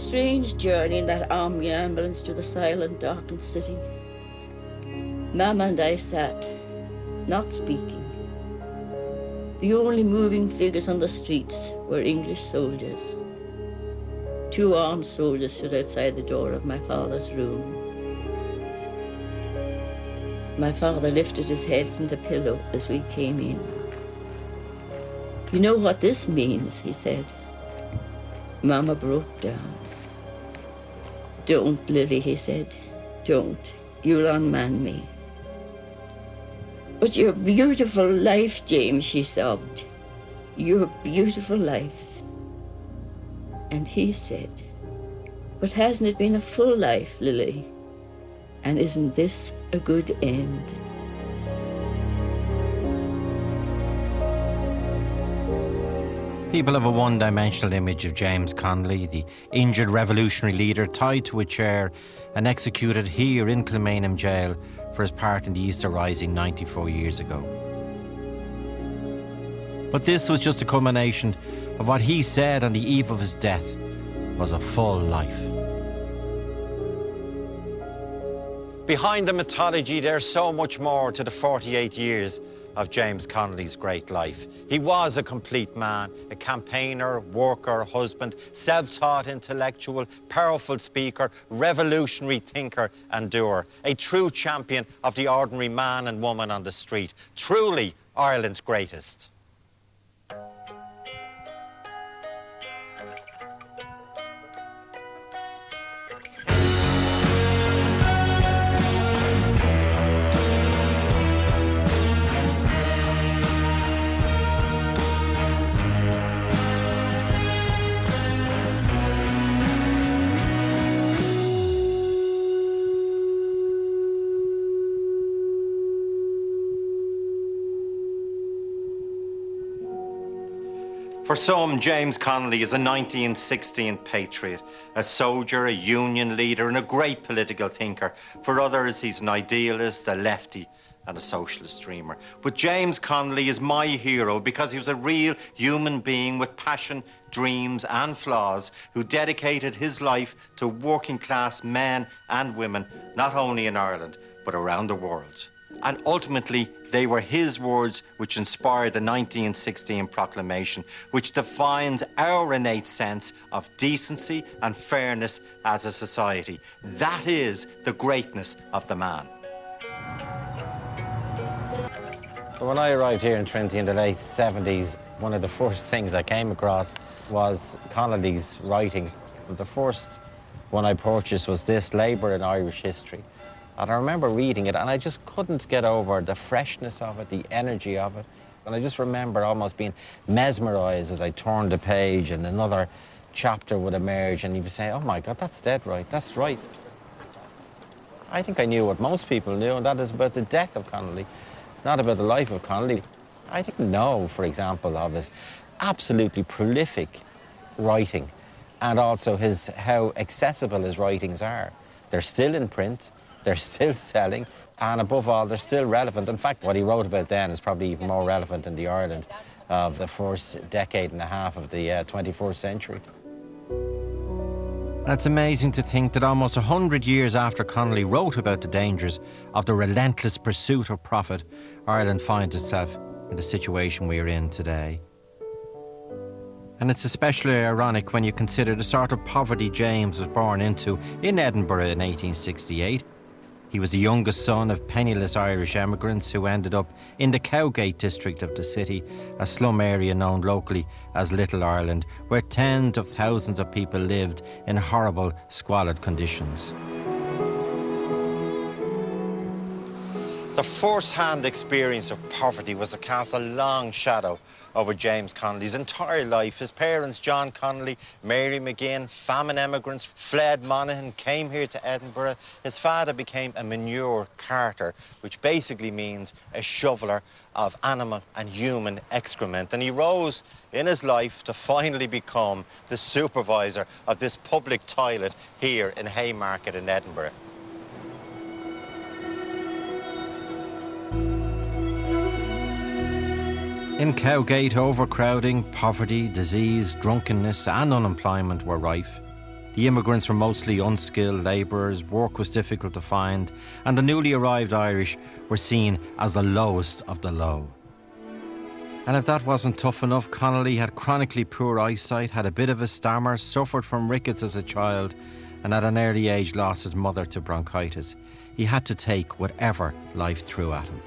strange journey in that army ambulance to the silent, darkened city. Mama and I sat, not speaking. The only moving figures on the streets were English soldiers. 2 armed soldiers stood outside the door of my father's room. My father lifted his head from the pillow as we came in. "You know what this means," he said. Mama broke down. "Don't, Lily," he said. "Don't. You'll unman me." "But your beautiful life, James," she sobbed. "Your beautiful life." And he said, "But hasn't it been a full life, Lily? And isn't this a good end?" People have a one-dimensional image of James Connolly, the injured revolutionary leader tied to a chair and executed here in Kilmainham Gaol for his part in the Easter Rising 94 years ago. But this was just a culmination of what he said on the eve of his death was a full life. Behind the mythology, there's so much more to the 48 years of James Connolly's great life. He was a complete man, a campaigner, worker, husband, self-taught intellectual, powerful speaker, revolutionary thinker and doer, a true champion of the ordinary man and woman on the street, truly Ireland's greatest. For some, James Connolly is a 1916 patriot, a soldier, a union leader, and a great political thinker. For others, he's an idealist, a lefty, and a socialist dreamer. But James Connolly is my hero because he was a real human being with passion, dreams, and flaws who dedicated his life to working class men and women, not only in Ireland, but around the world. And ultimately, they were his words which inspired the 1916 Proclamation, which defines our innate sense of decency and fairness as a society. That is the greatness of the man. When I arrived here in Trinity in the late 70s, one of the first things I came across was Connolly's writings. The first one I purchased was this, Labour in Irish History. And I remember reading it, and I just couldn't get over the freshness of it, the energy of it. And I just remember almost being mesmerised as I turned the page and another chapter would emerge, and you would say, "Oh my God, that's dead right, that's right." I think I knew what most people knew, and that is about the death of Connolly, not about the life of Connolly. I didn't know, for example, of his absolutely prolific writing, and also how accessible his writings are. They're still in print. They're still selling, and above all, they're still relevant. In fact, what he wrote about then is probably even more relevant in the Ireland of the first decade and a half of the 21st century. And it's amazing to think that almost 100 years after Connolly wrote about the dangers of the relentless pursuit of profit, Ireland finds itself in the situation we are in today. And it's especially ironic when you consider the sort of poverty James was born into in Edinburgh in 1868. He was the youngest son of penniless Irish emigrants who ended up in the Cowgate district of the city, a slum area known locally as Little Ireland, where tens of thousands of people lived in horrible, squalid conditions. The first-hand experience of poverty was to cast a long shadow over James Connolly's entire life. His parents, John Connolly, Mary McGinn, famine emigrants, fled Monaghan, came here to Edinburgh. His father became a manure-carter, which basically means a shoveler of animal and human excrement. And he rose in his life to finally become the supervisor of this public toilet here in Haymarket in Edinburgh. In Cowgate, overcrowding, poverty, disease, drunkenness and unemployment were rife. The immigrants were mostly unskilled labourers, work was difficult to find, and the newly arrived Irish were seen as the lowest of the low. And if that wasn't tough enough, Connolly had chronically poor eyesight, had a bit of a stammer, suffered from rickets as a child, and at an early age lost his mother to bronchitis. He had to take whatever life threw at him.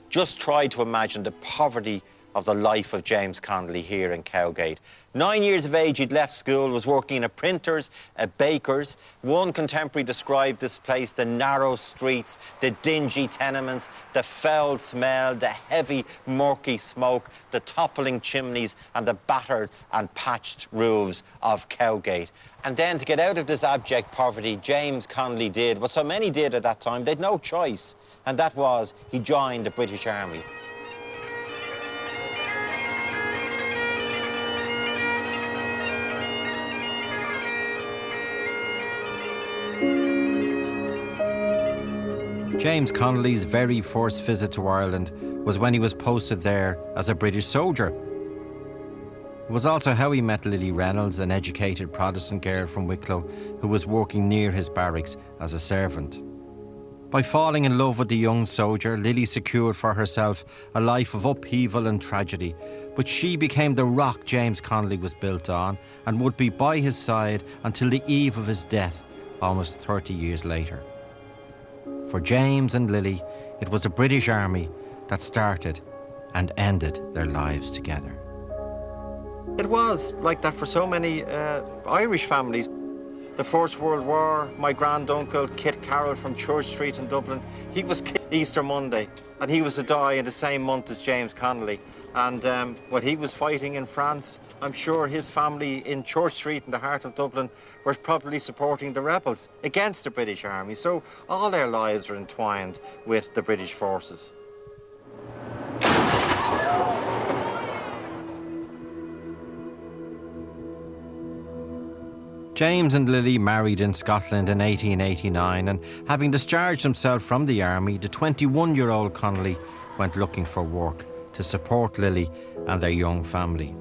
Just try to imagine the poverty of the life of James Connolly here in Cowgate. 9 years of age, he'd left school, was working in a printer's, a baker's. One contemporary described this place, the narrow streets, the dingy tenements, the foul smell, the heavy, murky smoke, the toppling chimneys and the battered and patched roofs of Cowgate. And then to get out of this abject poverty, James Connolly did what so many did at that time. They'd no choice, and that was he joined the British Army. James Connolly's very first visit to Ireland was when he was posted there as a British soldier. It was also how he met Lily Reynolds, an educated Protestant girl from Wicklow who was working near his barracks as a servant. By falling in love with the young soldier, Lily secured for herself a life of upheaval and tragedy, but she became the rock James Connolly was built on and would be by his side until the eve of his death, almost 30 years later. For James and Lily, it was the British Army that started and ended their lives together. It was like that for so many Irish families. The First World War, my granduncle, Kit Carroll from Church Street in Dublin, he was killed Easter Monday, and he was to die in the same month as James Connolly. And when he was fighting in France, I'm sure his family in Church Street in the heart of Dublin were probably supporting the rebels against the British Army. So all their lives are entwined with the British forces. James and Lily married in Scotland in 1889, and having discharged himself from the army, the 21-year-old Connolly went looking for work to support Lily and their young family.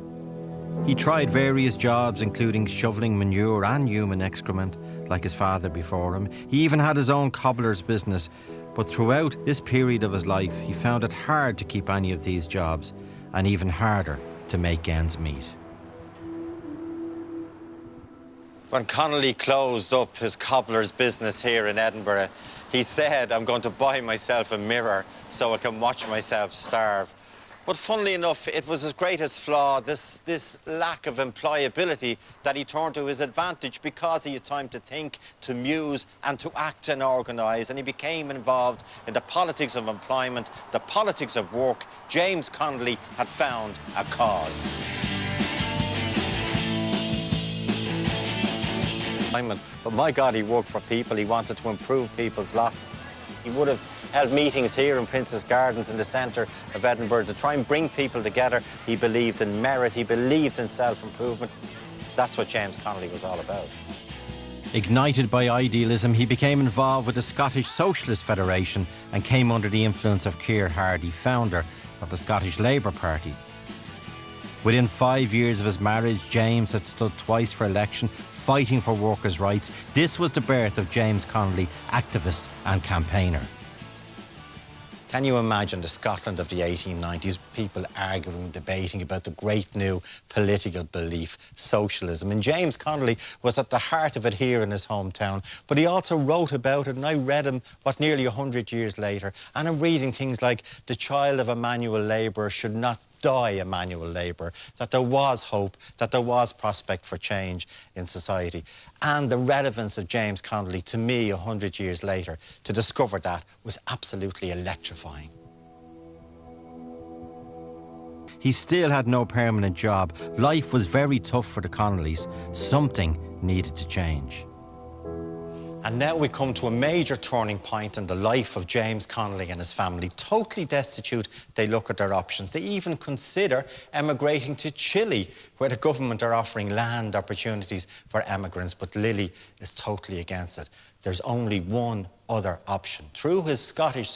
He tried various jobs, including shoveling manure and human excrement, like his father before him. He even had his own cobbler's business, but throughout this period of his life, he found it hard to keep any of these jobs, and even harder to make ends meet. When Connolly closed up his cobbler's business here in Edinburgh, he said, "I'm going to buy myself a mirror so I can watch myself starve." But funnily enough, it was his greatest flaw, this lack of employability, that he turned to his advantage because he had time to think, to muse and to act and organise, and he became involved in the politics of employment, the politics of work. James Connolly had found a cause. But my God, he worked for people. He wanted to improve people's lot. He would have held meetings here in Prince's Gardens in the centre of Edinburgh to try and bring people together. He believed in merit. He believed in self-improvement. That's what James Connolly was all about. Ignited by idealism, he became involved with the Scottish Socialist Federation and came under the influence of Keir Hardie, founder of the Scottish Labour Party. Within 5 years of his marriage, James had stood twice for election, fighting for workers' rights. This was the birth of James Connolly, activist and campaigner. Can you imagine the Scotland of the 1890s? People arguing, debating about the great new political belief, socialism. And James Connolly was at the heart of it here in his hometown. But he also wrote about it, and I read him, nearly 100 years later. And I'm reading things like, the child of a manual labourer should not die a manual labourer, that there was hope, that there was prospect for change in society. And the relevance of James Connolly, to me, 100 years later, to discover that was absolutely electrifying. He still had no permanent job. Life was very tough for the Connollys. Something needed to change. And now we come to a major turning point in the life of James Connolly and his family. Totally destitute, they look at their options. They even consider emigrating to Chile, where the government are offering land opportunities for emigrants, but Lily is totally against it. There's only one other option. Through his Scottish